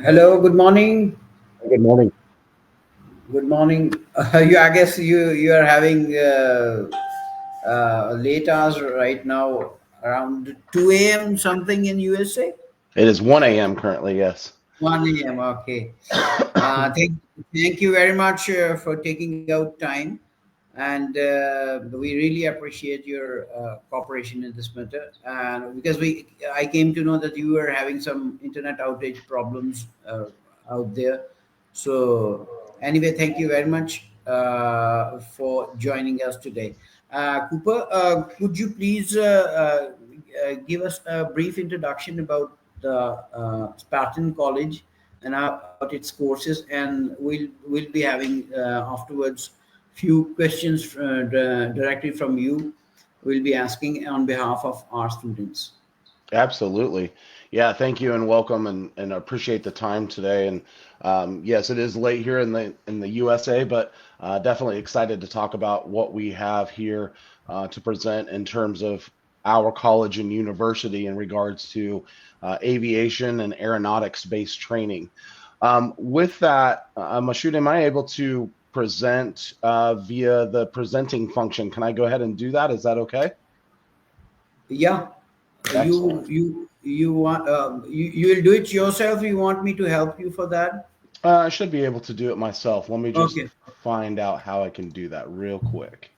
Hello, good morning. Good morning. Good morning. I guess you are having late hours right now, around 2 a.m. something in USA. It is 1 a.m. currently, yes. 1 a.m. Okay. Thank you very much for taking out time, and we really appreciate your cooperation in this matter. And because I came to know that you were having some internet outage problems out there. So anyway, thank you very much for joining us today. Cooper, could you please give us a brief introduction about the Spartan College and about its courses, and we'll be having afterwards few questions directly from you. We'll be asking on behalf of our students. Absolutely. Yeah, thank you and welcome and appreciate the time today. And yes, it is late here in the USA, but definitely excited to talk about what we have here to present in terms of our college and university in regards to aviation and aeronautics based training. With that, Mashoud, am I able to present via the presenting function? Can I go ahead and do that? Is that okay? Yeah, Excellent. you want you will do it yourself. You want me to help you for that? I should be able to do it myself. Let me just Okay. find out how I can do that real quick.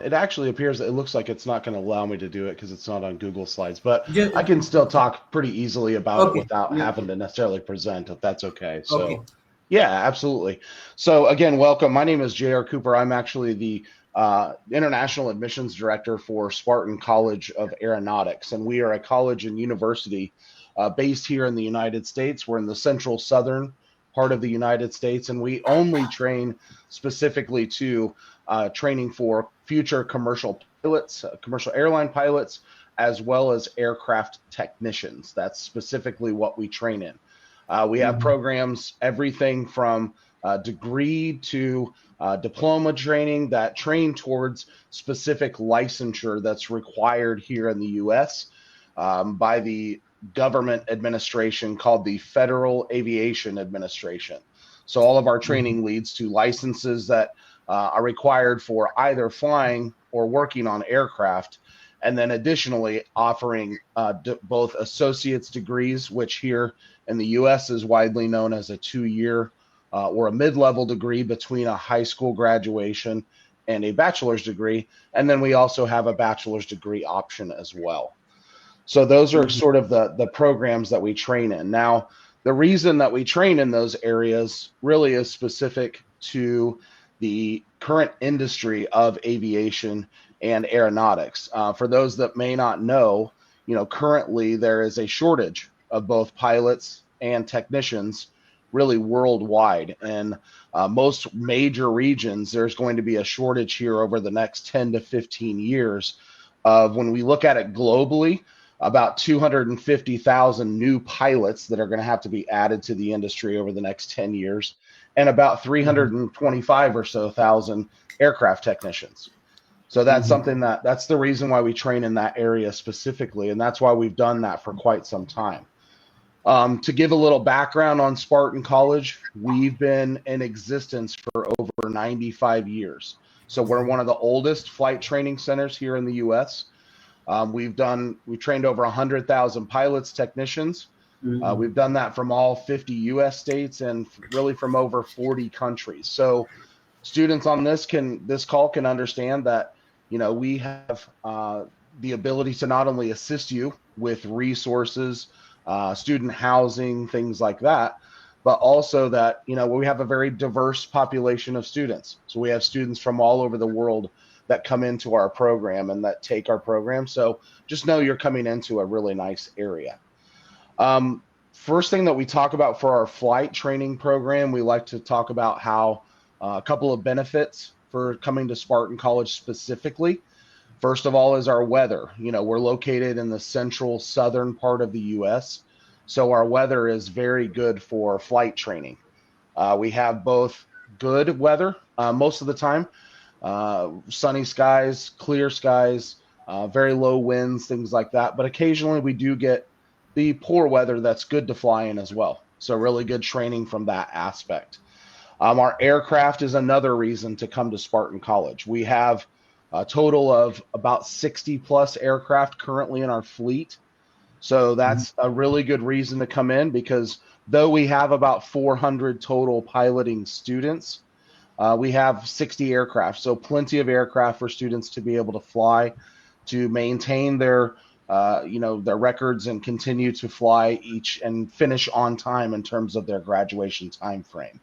It actually appears that it looks like it's not going to allow me to do it because it's not on Google Slides, but Just, I can still talk pretty easily about it okay. without Yeah. having to necessarily present, if that's okay. Okay. So, yeah, absolutely. So, again, welcome. My name is J.R. Cooper. I'm actually the International Admissions Director for Spartan College of Aeronautics, and we are a college and university based here in the United States. We're in the central southern part of the United States, and we only train specifically to training for future commercial pilots, commercial airline pilots, as well as aircraft technicians. That's specifically what we train in. We have Mhm. programs, everything from degree to diploma training that train towards specific licensure that's required here in the US by the government administration called the Federal Aviation Administration. So all of our Mhm. training leads to licenses that are required for either flying or working on aircraft. And then additionally, offering both associate's degrees, which here in the US is widely known as a 2 year or a mid level degree between a high school graduation and a bachelor's degree. And then we also have a bachelor's degree option as well. So those are Mhm. sort of the programs that we train in. Now, the reason that we train in those areas really is specific to the current industry of aviation and aeronautics. For those that may not know, currently there is a shortage of both pilots and technicians really worldwide. And most major regions, there's going to be a shortage here over the next 10 to 15 years of when we look at it globally, about 250,000 new pilots that are going to have to be added to the industry over the next 10 years, and about Mhm. 325 or so thousand aircraft technicians. So that's Mhm. something that's the reason why we train in that area specifically, and that's why we've done that for quite some time. To give a little background on Spartan College, we've been in existence for over 95 years. So we're one of the oldest flight training centers here in the U.S. We've trained over 100,000 pilots, technicians. Mhm. We've done that from all 50 U.S. states and really from over 40 countries. So students on this call can understand that we have the ability to not only assist you with resources, student housing, things like that, but also that we have a very diverse population of students. So we have students from all over the world that come into our program and that take our program. So just know you're coming into a really nice area. First thing that we talk about for our flight training program, we like to talk about how a couple of benefits for coming to Spartan College specifically. First of all is our weather. We're located in the central southern part of the US, so our weather is very good for flight training. We have both good weather most of the time. Sunny skies, clear skies, very low winds, things like that. But occasionally we do get the poor weather that's good to fly in as well. So really good training from that aspect. Our aircraft is another reason to come to Spartan College. We have a total of about 60 plus aircraft currently in our fleet. So that's a really good reason to come in, because though we have about 400 total piloting students, we have 60 aircraft. So plenty of aircraft for students to be able to fly, to maintain their their records and continue to fly each and finish on time in terms of their graduation time frame.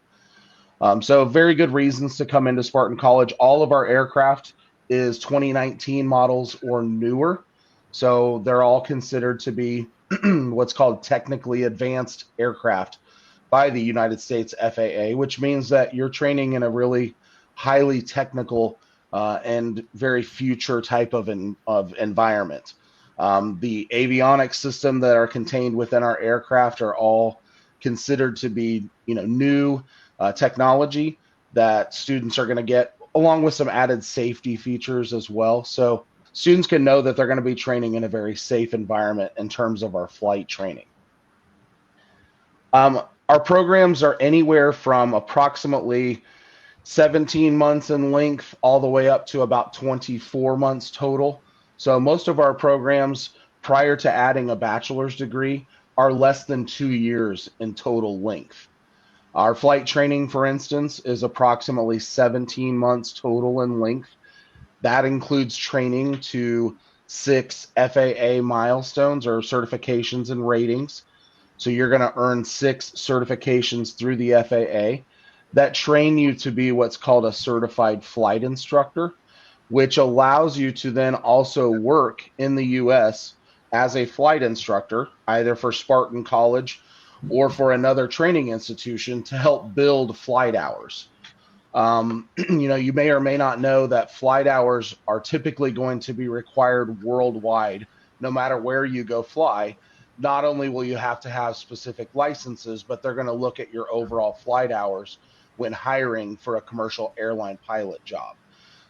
So very good reasons to come into Spartan College. All of our aircraft is 2019 models or newer. So they're all considered to be what's called technically advanced aircraft by the United States FAA, which means that you're training in a really highly technical and very future type of environment. The avionics system that are contained within our aircraft are all considered to be, new technology that students are going to get, along with some added safety features as well. So students can know that they're going to be training in a very safe environment in terms of our flight training. Our programs are anywhere from approximately 17 months in length all the way up to about 24 months total. So most of our programs, prior to adding a bachelor's degree, are less than 2 years in total length. Our flight training, for instance, is approximately 17 months total in length. That includes training to 6 FAA milestones or certifications and ratings. So you're going to earn 6 certifications through the FAA that train you to be what's called a certified flight instructor, which allows you to then also work in the US as a flight instructor, either for Spartan College or for another training institution, to help build flight hours. You may or may not know that flight hours are typically going to be required worldwide, no matter where you go fly. Not only will you have to have specific licenses, but they're going to look at your overall flight hours when hiring for a commercial airline pilot job.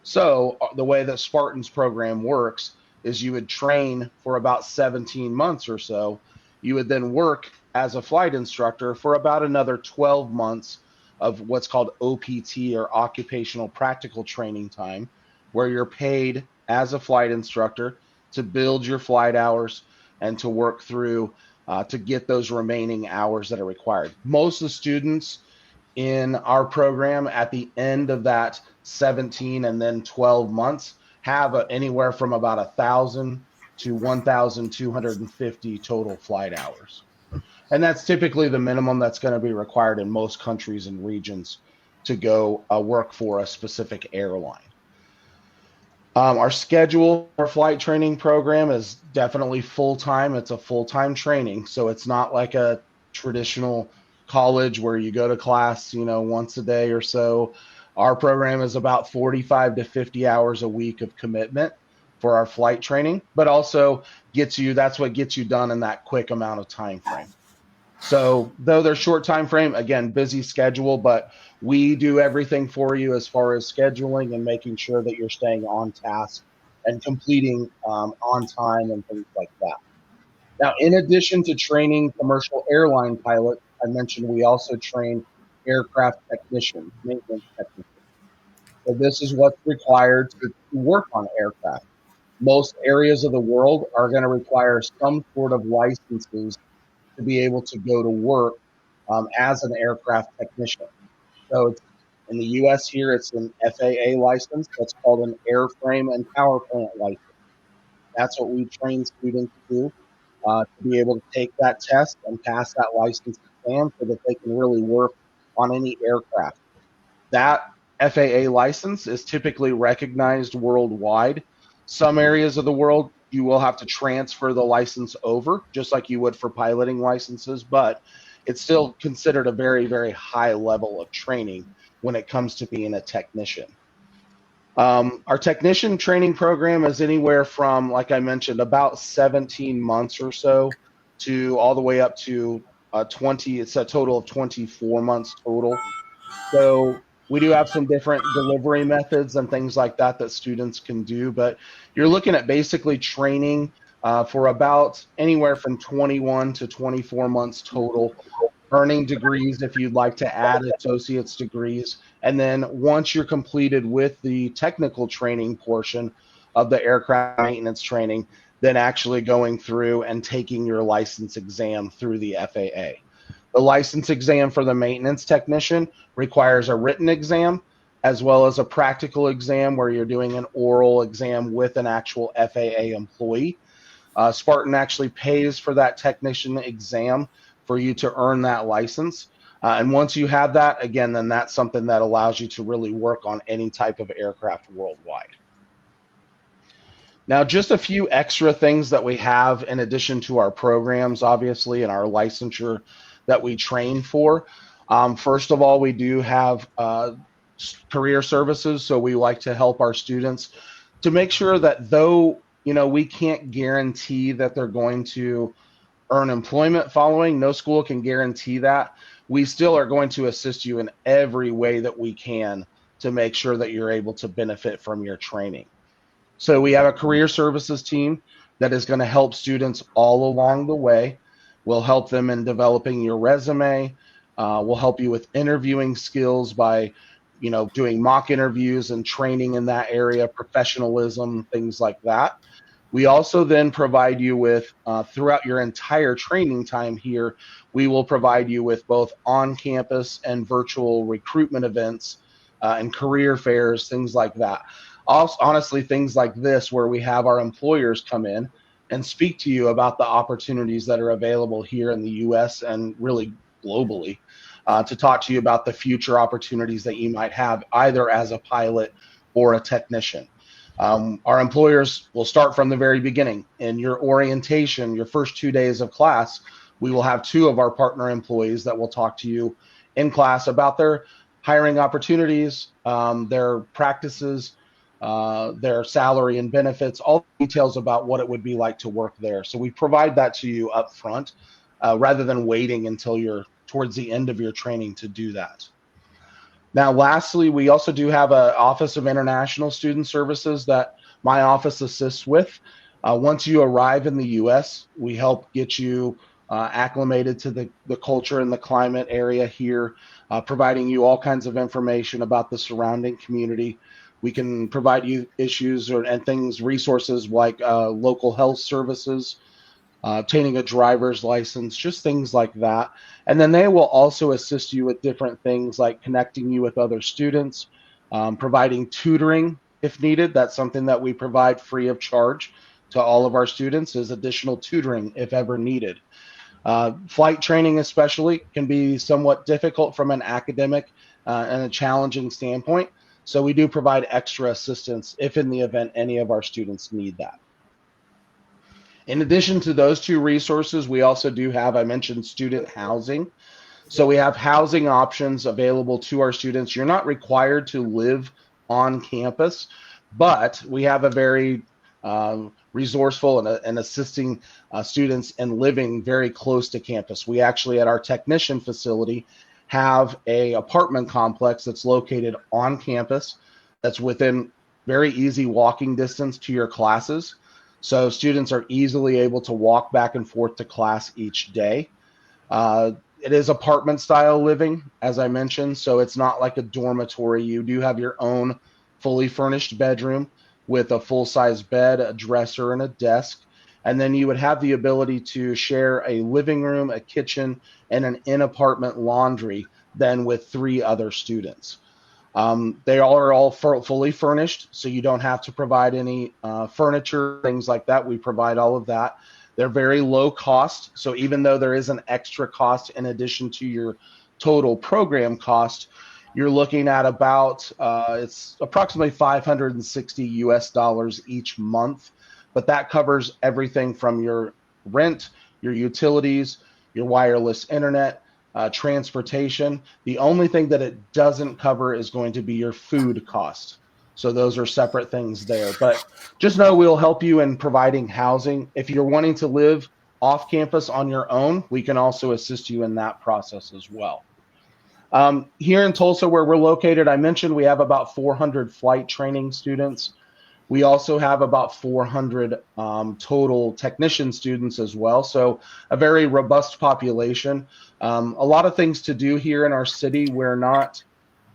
So the way that Spartan's program works is you would train for about 17 months or so. You would then work as a flight instructor for about another 12 months of what's called OPT, or occupational practical training time, where you're paid as a flight instructor to build your flight hours and to work through to get those remaining hours that are required. Most of the students in our program at the end of that 17 and then 12 months have anywhere from about 1,000 to 1,250 total flight hours. And that's typically the minimum that's going to be required in most countries and regions to go work for a specific airline. Our schedule, our flight training program is definitely full-time. It's a full-time training. So it's not like a traditional college where you go to class, once a day or so. Our program is about 45 to 50 hours a week of commitment for our flight training, but also that's what gets you done in that quick amount of time frame. So though they're short time frame, again, busy schedule, but we do everything for you as far as scheduling and making sure that you're staying on task and completing on time and things like that. Now, in addition to training commercial airline pilots, I mentioned we also train aircraft technicians, maintenance technicians. So this is what's required to work on aircraft. Most areas of the world are going to require some sort of licenses to be able to go to work as an aircraft technician. So in the US here, it's an FAA license. That's called an airframe and power plant license. That's what we train students to be able to take that test and pass that license exam so that they can really work on any aircraft. That FAA license is typically recognized worldwide. Some areas of the world, you will have to transfer the license over, just like you would for piloting licenses, but it's still considered a very, very high level of training when it comes to being a technician. Our technician training program is anywhere from, like I mentioned, about 17 months or so to all the way up to 20. It's a total of 24 months total. So We do have some different delivery methods and things like that that students can do, but you're looking at basically training for about anywhere from 21 to 24 months total, earning degrees if you'd like to add associate's degrees. And then once you're completed with the technical training portion of the aircraft maintenance training, then actually going through and taking your license exam through the FAA. The license exam for the maintenance technician requires a written exam as well as a practical exam where you're doing an oral exam with an actual FAA employee. Spartan actually pays for that technician exam for you to earn that license. And once you have that, again, then that's something that allows you to really work on any type of aircraft worldwide. Now, just a few extra things that we have in addition to our programs, obviously, and our licensure that we train for. First of all, we do have career services. So we like to help our students to make sure that though, we can't guarantee that they're going to earn employment following, no school can guarantee that. We still are going to assist you in every way that we can to make sure that you're able to benefit from your training. So we have a career services team that is going to help students all along the way. We'll help them in developing your resume. We'll help you with interviewing skills by, doing mock interviews and training in that area, professionalism, things like that. We also then provide you with, throughout your entire training time here, we will provide you with both on-campus and virtual recruitment events and career fairs, things like that. Also, honestly, things like this where we have our employers come in and speak to you about the opportunities that are available here in the U.S. and really globally to talk to you about the future opportunities that you might have either as a pilot or a technician. Our employers will start from the very beginning. In your orientation, your first 2 days of class, we will have 2 of our partner employees that will talk to you in class about their hiring opportunities, their practices, their salary and benefits, all details about what it would be like to work there. So we provide that to you up front rather than waiting until you're towards the end of your training to do that. Now, lastly, we also do have an Office of International Student Services that my office assists with. Once you arrive in the U.S., we help get you acclimated to the culture and the climate area here, providing you all kinds of information about the surrounding community. We can provide you issues and things, resources like local health services, obtaining a driver's license, just things like that. And then they will also assist you with different things like connecting you with other students, providing tutoring if needed. That's something that we provide free of charge to all of our students, is additional tutoring if ever needed. Flight training especially can be somewhat difficult from an academic and a challenging standpoint. So we do provide extra assistance if in the event any of our students need that. In addition to those 2 resources, we also do have, I mentioned, student housing. So we have housing options available to our students. You're not required to live on campus, but we have a very resourceful and assisting students in living very close to campus. We actually, at our technician facility, have a apartment complex that's located on campus that's within very easy walking distance to your classes. So students are easily able to walk back and forth to class each day. It is apartment style living, as I mentioned, so it's not like a dormitory. You do have your own fully furnished bedroom with a full-size bed, a dresser, and a desk. And then you would have the ability to share a living room, a kitchen, and an in-apartment laundry then with 3 other students. They are all fully furnished, so you don't have to provide any furniture, things like that. We provide all of that. They're very low cost, so even though there is an extra cost in addition to your total program cost, you're looking at about, it's approximately $560 each month, but that covers everything from your rent, your utilities, your wireless internet, transportation. The only thing that it doesn't cover is going to be your food cost. So those are separate things there. But just know we'll help you in providing housing. If you're wanting to live off campus on your own, we can also assist you in that process as well. Here in Tulsa, where we're located, I mentioned we have about 400 flight training students. We also have about 400 total technician students as well, so a very robust population. A lot of things to do here in our city. We're not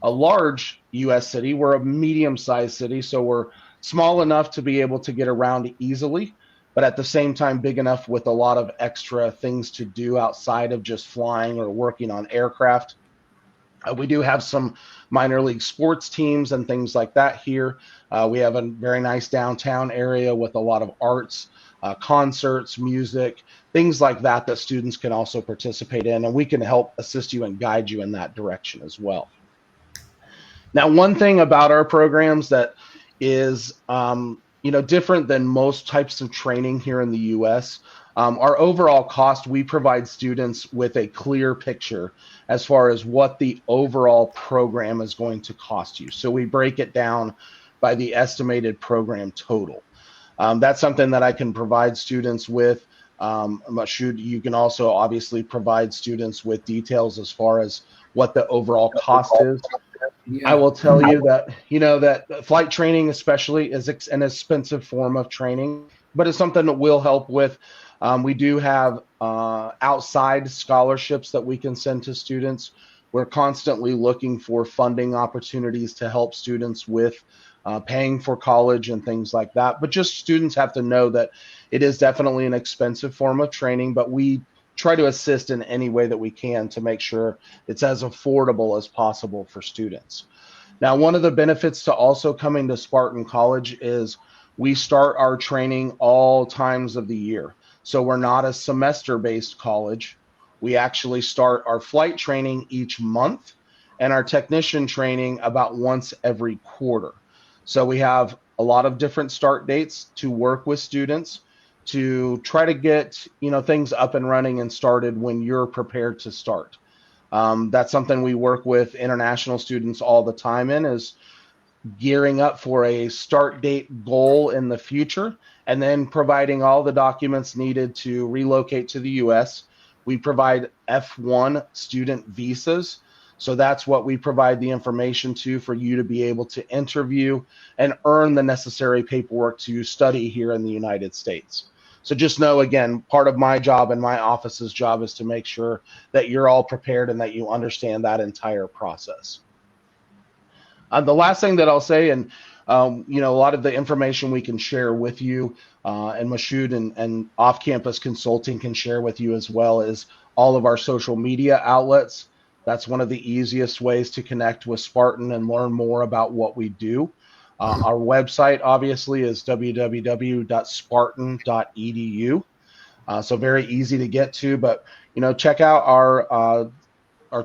a large U.S. city. We're a medium-sized city, so we're small enough to be able to get around easily, but at the same time big enough with a lot of extra things to do outside of just flying or working on aircraft. We do have some minor league sports teams and things like that here. We have a very nice downtown area with a lot of arts, concerts, music, things like that that students can also participate in, and we can help assist you and guide you in that direction as well. Now, one thing about our programs that is different than most types of training here in the U.S., our overall cost, we provide students with a clear picture as far as what the overall program is going to cost you. So we break it down by the estimated program total. That's something that I can provide students with. You can also obviously provide students with details as far as what the overall cost is. I Yeah. will tell you that, that flight training especially is an expensive form of training, but it's something that will help with. We do have outside scholarships that we can send to students. We're constantly looking for funding opportunities to help students with paying for college and things like that. But just students have to know that it is definitely an expensive form of training, but we try to assist in any way that we can to make sure it's as affordable as possible for students. Now, one of the benefits to also coming to Spartan College is we start our training all times of the year. So we're not a semester-based college. We actually start our flight training each month and our technician training about once every quarter. So we have a lot of different start dates to work with students to try to get things up and running and started when you're prepared to start. That's something we work with international students all the time in, is gearing up for a start date goal in the future, and then providing all the documents needed to relocate to the U.S. We provide F1 student visas. So that's what we provide the information to for you to be able to interview and earn the necessary paperwork to study here in the United States. So just know, again, part of my job and my office's job is to make sure that you're all prepared and that you understand that entire process. The last thing that I'll say, and a lot of the information we can share with you, and Mashoud and off-campus consulting can share with you as well, is all of our social media outlets. That's one of the easiest ways to connect with Spartan and learn more about what we do. Our website, obviously, is www.spartan.edu. So very easy to get to, but check out our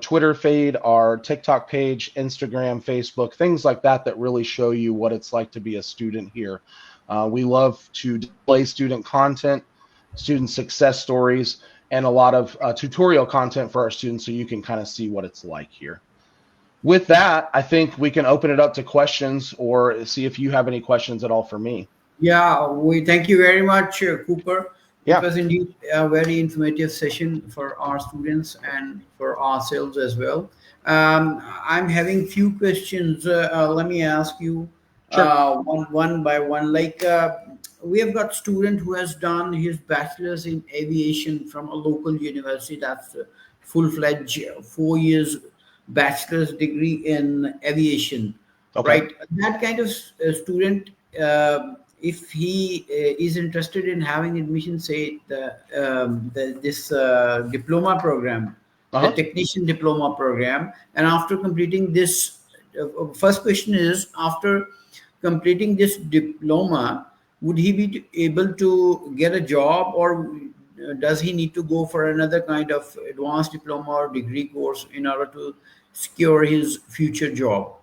Twitter feed, our TikTok page, Instagram, Facebook, things like that that really show you what it's like to be a student here. We love to display student content, student success stories, and a lot of tutorial content for our students so you can kind of see what it's like here. With that, I think we can open it up to questions or see if you have any questions at all for me. Yeah, we thank you very much, Cooper. It Yeah, was indeed a very informative session for our students and for ourselves as well. I'm having few questions. Let me ask you sure. one by one. Like we have got student who has done his bachelor's in aviation from a local university. That's a full-fledged 4 years bachelor's degree in aviation, Okay. right? That kind of student, if he is interested in having admission, say this diploma program, the Uh-huh. technician diploma program, and after completing this, first question is, after completing this diploma, would he be able to get a job, or does he need to go for another kind of advanced diploma or degree course in order to secure his future job?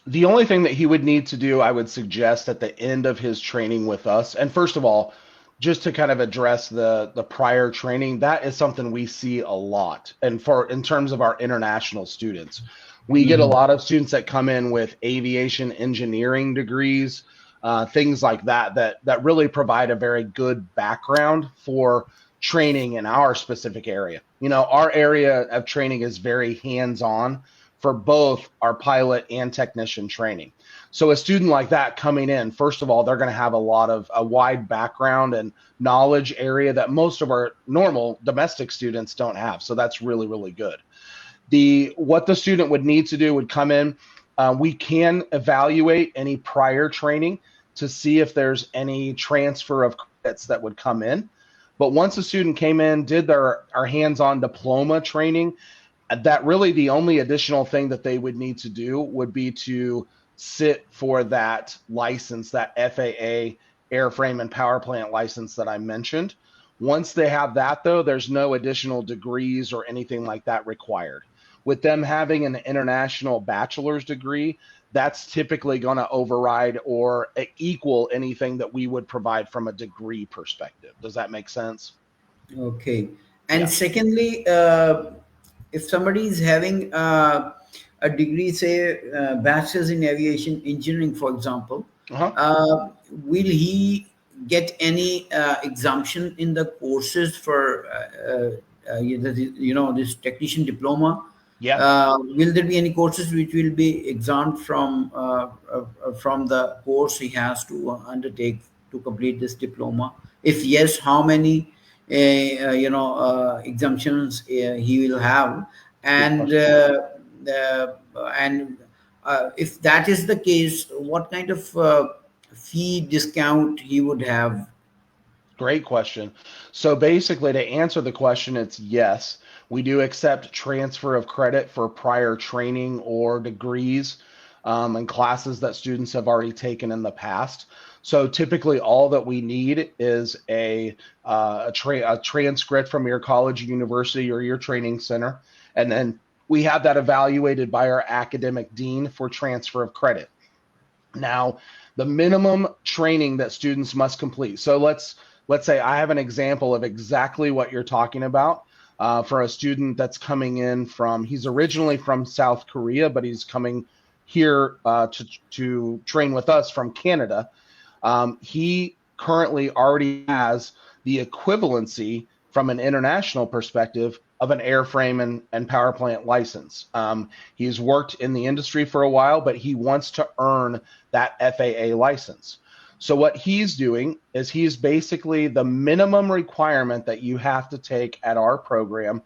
The only thing that he would need to do, I would suggest at the end of his training with us, and first of all, just to kind of address the prior training, that is something we see a lot. And in terms of our international students, we get a Mhm. lot of students that come in with aviation engineering degrees, things like that really provide a very good background for training in our specific area. Our area of training is very hands-on for both our pilot and technician training. So a student like that coming in, first of all, they're going to have a wide background and knowledge area that most of our normal domestic students don't have. So that's really, really good. What the student would need to do would come in. We can evaluate any prior training to see if there's any transfer of credits that would come in. But once a student came in, did our hands-on diploma training, that really the only additional thing that they would need to do would be to sit for that license, that FAA airframe and power plant license that I mentioned. Once they have that, though, there's no additional degrees or anything like that required. With them having an international bachelor's degree, that's typically going to override or equal anything that we would provide from a degree perspective. Does that make sense? Okay. And Yeah. secondly, if somebody is having a degree, say bachelor's in aviation engineering, for example, Uh-huh. will he get any exemption in the courses for this technician diploma? Yeah. Will there be any courses which will be exempt from the course he has to undertake to complete this diploma? If yes, how many exemptions he will have? Good And question. if that is the case, what kind of fee discount he would have? Great question. So basically, to answer the question, it's yes. We do accept transfer of credit for prior training or degrees and classes that students have already taken in the past. So typically, all that we need is a transcript from your college, university, or your training center, and then we have that evaluated by our academic dean for transfer of credit. Now, the minimum training that students must complete. So let's say I have an example of exactly what you're talking about for a student that's coming in he's originally from South Korea, but he's coming here to train with us from Canada. He currently already has the equivalency from an international perspective of an airframe and power plant license. He's worked in the industry for a while, but he wants to earn that FAA license. So what he's doing is he's basically the minimum requirement that you have to take at our program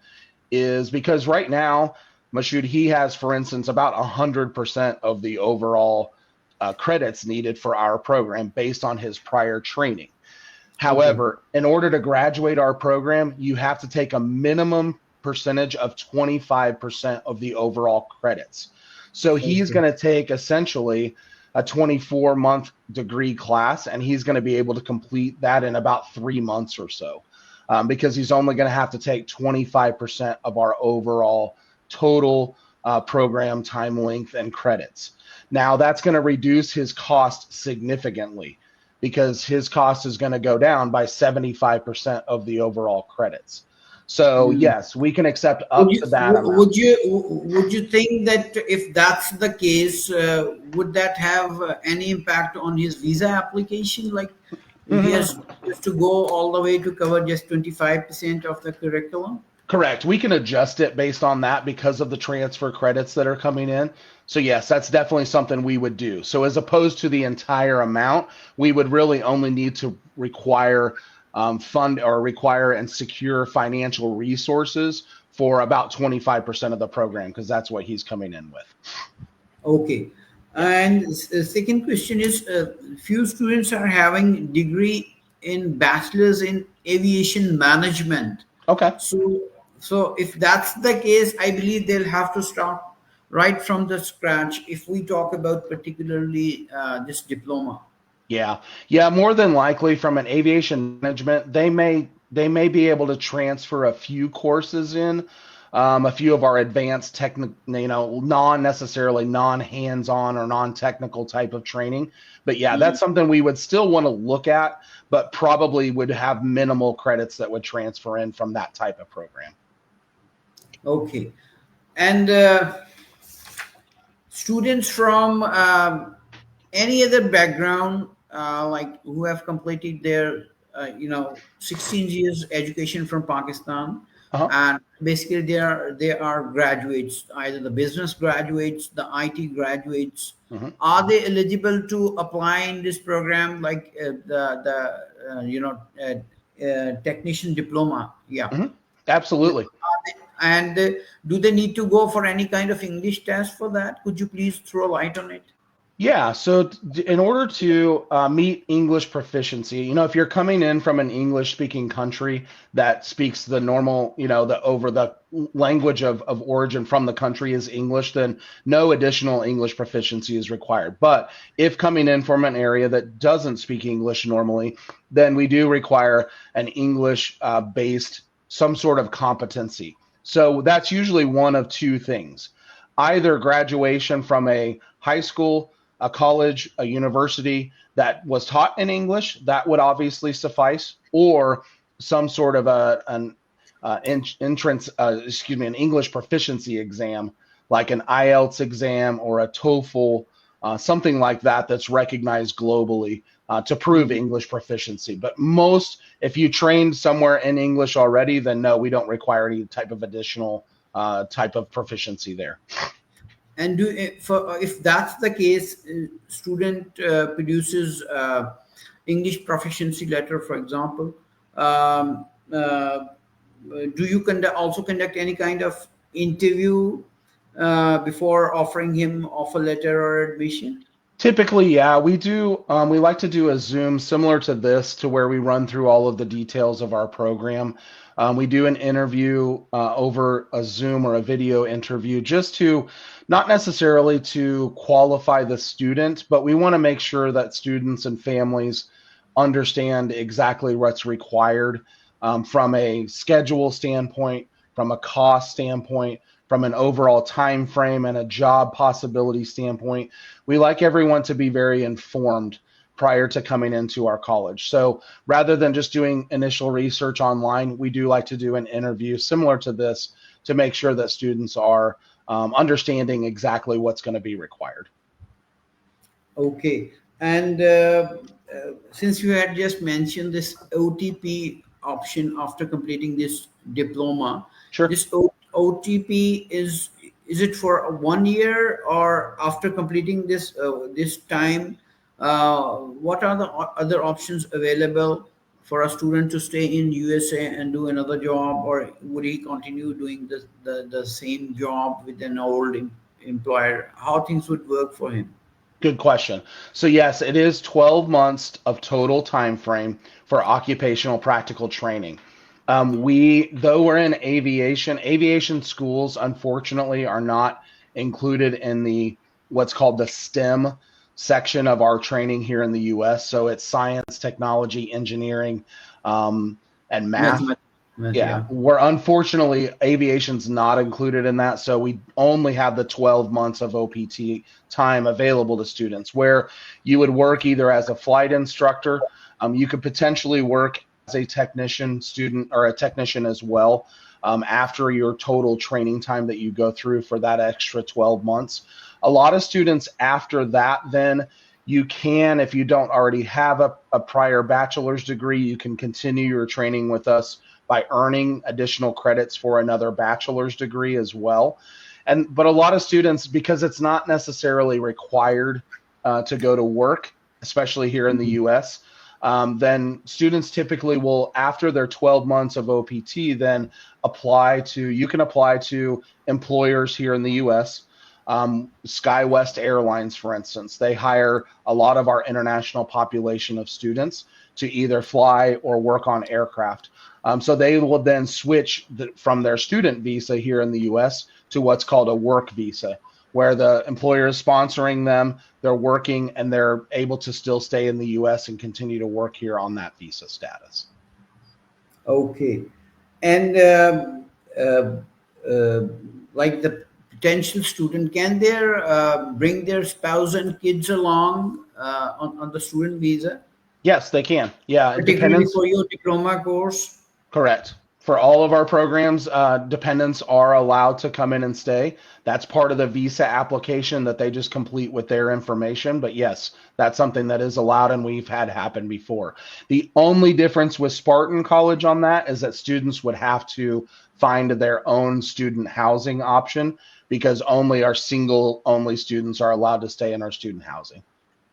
is because right now, Mashoud, he has, for instance, about 100% of the overall credits needed for our program based on his prior training. Okay. However, in order to graduate our program, you have to take a minimum percentage of 25% of the overall credits. So he's Okay. going to take essentially a 24-month degree class, and he's going to be able to complete that in about 3 months or so because he's only going to have to take 25% of our overall total program time length and credits. Now, that's going to reduce his cost significantly because his cost is going to go down by 75% of the overall credits. So Mm. yes, we can accept Would up you to that w- amount. would you think that if that's the case, would that have any impact on his visa application? Like he has just to go all the way to cover just 25% of the curriculum? Correct. We can adjust it based on that because of the transfer credits that are coming in. So yes, that's definitely something we would do. So as opposed to the entire amount, we would really only need to require fund or require and secure financial resources for about 25% of the program because that's what he's coming in with. Okay. Yeah. And the second question is, few students are having degree in bachelor's in aviation management. Okay. So, so if that's the case, I believe they'll have to start right from the scratch if we talk about particularly this diploma. Yeah. Yeah, more than likely from an aviation management, they may be able to transfer a few courses in, a few of our advanced non necessarily non hands-on or non-technical type of training. But yeah, that's something we would still want to look at, but probably would have minimal credits that would transfer in from that type of program. Okay. And students from any other background, like who have completed their 16 years education from Pakistan, Uh-huh. and basically they are graduates, either the business graduates, the IT graduates. Hmm. Are they eligible to apply in this program, like technician diploma? Yeah. Hmm. Absolutely. And do they need to go for any kind of English test for that? Could you please throw light on it? Yeah, so in order to meet English proficiency, if you're coming in from an English speaking country that speaks the normal, the over the language of origin from the country is English, then no additional English proficiency is required. But if coming in from an area that doesn't speak English normally, then we do require an English based some sort of competency. So that's usually one of two things: either graduation from a high school, a college, a university that was taught in English, that would obviously suffice, or some sort of an entrance, an English proficiency exam, like an IELTS exam or a TOEFL, something like that that's recognized globally to prove English proficiency. But most, if you trained somewhere in English already, then no, we don't require any type of additional type of proficiency there. And if that's the case, student produces English proficiency letter, for example. Um, do you also conduct any kind of interview before offering him offer letter or admission? Typically, yeah, we do. We like to do a Zoom similar to this, to where we run through all of the details of our program. We do an interview over a Zoom or a video interview, just to not necessarily to qualify the student, but we want to make sure that students and families understand exactly what's required from a schedule standpoint, from a cost standpoint, from an overall time frame and a job possibility standpoint. We like everyone to be very informed prior to coming into our college. So rather than just doing initial research online, we do like to do an interview similar to this to make sure that students are understanding exactly what's going to be required. Okay. And since you had just mentioned this OTP option after completing this diploma, Sure. this OTP is it for 1 year, or after completing this time? What are the other options available for a student to stay in USA and do another job, or would he continue doing the same job with an old employer? How things would work for him? Good question. So yes, it is 12 months of total time frame for occupational practical training. Though we're in aviation schools, unfortunately, are not included in the what's called the STEM section of our training here in the U.S. So it's science, technology, engineering, and math. Mathematics, Yeah, yeah. we're unfortunately aviation's not included in that, so we only have the 12 months of OPT time available to students, where you would work either as a flight instructor, you could potentially work as a technician student or a technician as well, after your total training time that you go through for that extra 12 months. A lot of students after that, then you can, if you don't already have a prior bachelor's degree, you can continue your training with us by earning additional credits for another bachelor's degree as well. But a lot of students, because it's not necessarily required to go to work, especially here in the US, then students typically will, after their 12 months of OPT, then you can apply to employers here in the US. SkyWest Airlines, for instance, they hire a lot of our international population of students to either fly or work on aircraft. So they will then switch from their student visa here in the U.S. to what's called a work visa, where the employer is sponsoring them, they're working, and they're able to still stay in the U.S. and continue to work here on that visa status. Okay. And like the potential student, can they bring their spouse and kids along on the student visa, Yes, they can. Yeah, it particularly depends. for your diploma course? Correct. For all of our programs, dependents are allowed to come in and stay. That's part of the visa application that they just complete with their information. But yes, that's something that is allowed and we've had happen before. The only difference with Spartan College on that is that students would have to find their own student housing option because only our single only students are allowed to stay in our student housing.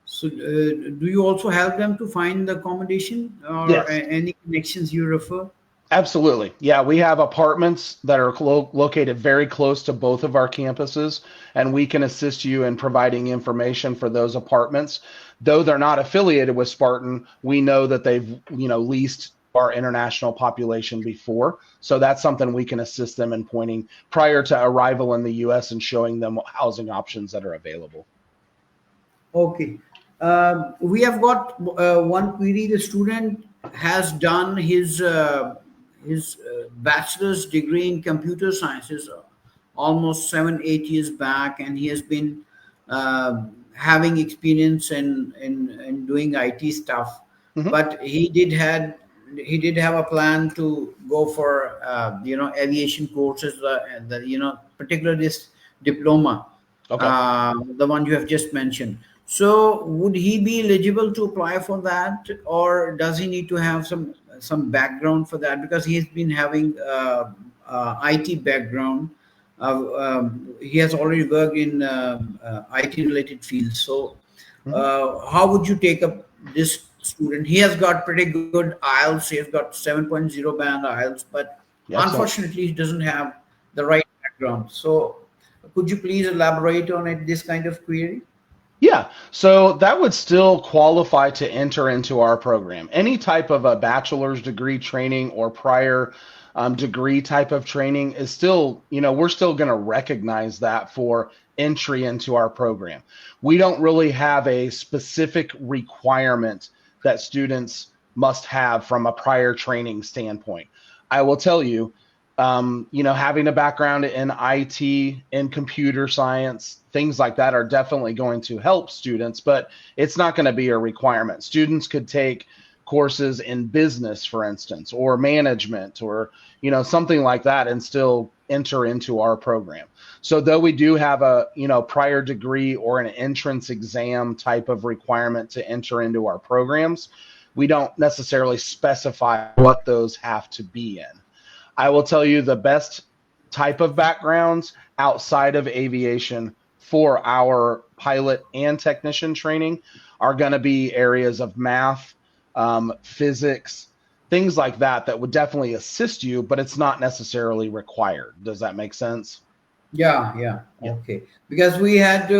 So, do you also help them to find the accommodation or Yes. any connections you refer? Absolutely. Yeah, we have apartments that are located very close to both of our campuses, and we can assist you in providing information for those apartments. Though they're not affiliated with Spartan, we know that they've, leased our international population before. So that's something we can assist them in pointing prior to arrival in the US and showing them what housing options that are available. Okay. We have got one query. The student has done his bachelor's degree in computer sciences almost 7 8 years back, and he has been having experience in doing IT stuff. Hmm. But he did have a plan to go for aviation courses, particularly this diploma, Okay. the one you have just mentioned. So, would he be eligible to apply for that, or does he need to have some background for that? Because he has been having IT background. He has already worked in IT related fields. So, Hmm. how would you take up this student? He has got pretty good IELTS. He has got 7.0 band IELTS, but Excellent. unfortunately, he doesn't have the right background. So, could you please elaborate on it? This kind of query. Yeah, so that would still qualify to enter into our program. Any type of a bachelor's degree training or prior degree type of training is still, we're still going to recognize that for entry into our program. We don't really have a specific requirement that students must have from a prior training standpoint. I will tell you, having a background in IT, in computer science, things like that are definitely going to help students, but it's not going to be a requirement. Students could take courses in business, for instance, or management, or something like that, and still enter into our program. So though we do have a prior degree or an entrance exam type of requirement to enter into our programs, we don't necessarily specify what those have to be in. I will tell you the best type of backgrounds outside of aviation for our pilot and technician training are going to be areas of math, physics, things like that that would definitely assist you, but it's not necessarily required. Does that make sense? Yeah, yeah, Yeah. okay. Because we had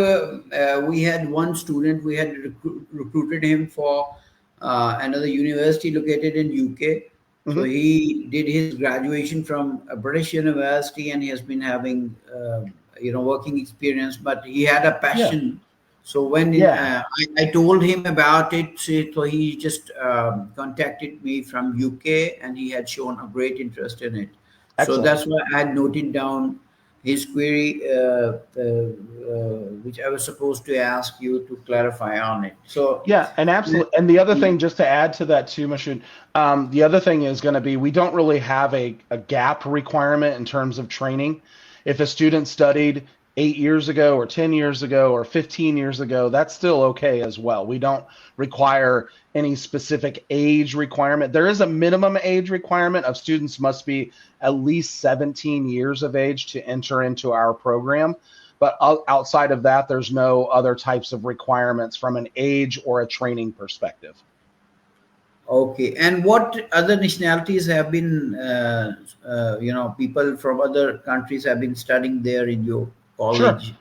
one student. We had recruited him for another university located in UK. So Hmm. he did his graduation from a British university, and he has been having working experience. But he had a Yeah. passion. So when Yeah. I told him about it, so he just contacted me from UK, and he had shown a great interest in it. So Excellent. that's why I had noted down his query, which I was supposed to ask you to clarify on it. So, Yeah, and absolutely. And the other thing, just to add to that too, Mashud, the other thing is going to be we don't really have a gap requirement in terms of training. If a student studied 8 years ago or 10 years ago or 15 years ago, that's still okay as well. We don't require any specific age requirement. There is a minimum age requirement of students must be at least 17 years of age to enter into our program. But outside of that, there's no other types of requirements from an age or a training perspective. okay. And what other nationalities have been, people from other countries have been studying there in your Sure. college?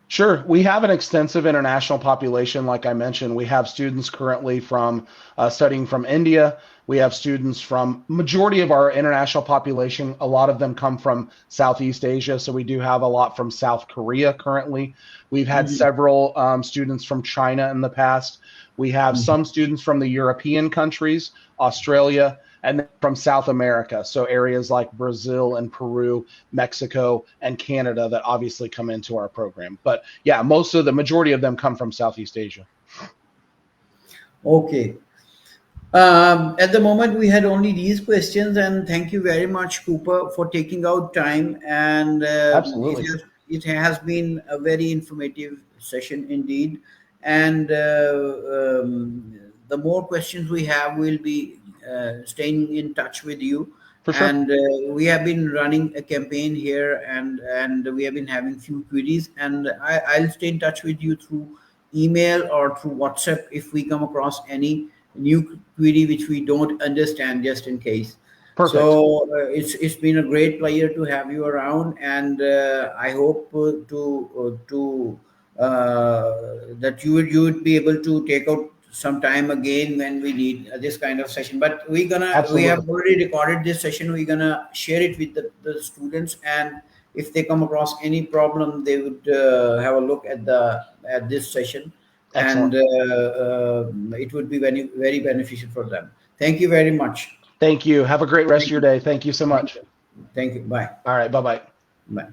Sure. We have an extensive international population. Like I mentioned, we have students currently from studying from India. We have students from majority of our international population. A lot of them come from Southeast Asia. So we do have a lot from South Korea currently. We've had Mhm. several students from China in the past. We have Mhm. some students from the European countries, Australia, and then from South America. So areas like Brazil and Peru, Mexico, and Canada that obviously come into our program. But yeah, the majority of them come from Southeast Asia. Okay. At the moment, we had only these questions, and thank you very much, Cooper, for taking out time. And Absolutely. it has been a very informative session indeed. And the more questions we have, we'll be staying in touch with you. For sure. And we have been running a campaign here, and we have been having few queries. And I'll stay in touch with you through email or through WhatsApp if we come across any new query which we don't understand, just in case. Perfect. So it's been a great pleasure to have you around, and I hope that you would be able to take out some time again when we need this kind of session. But we have Absolutely. already recorded this session. We're gonna share it with the students, and if they come across any problem, they would have a look at this session, Excellent. and it would be very very beneficial for them. Thank you very much. Thank you. Have a great rest of Thank your you. day. Thank you so Thank much. you. Thank you. Bye. All right. Bye bye. Bye.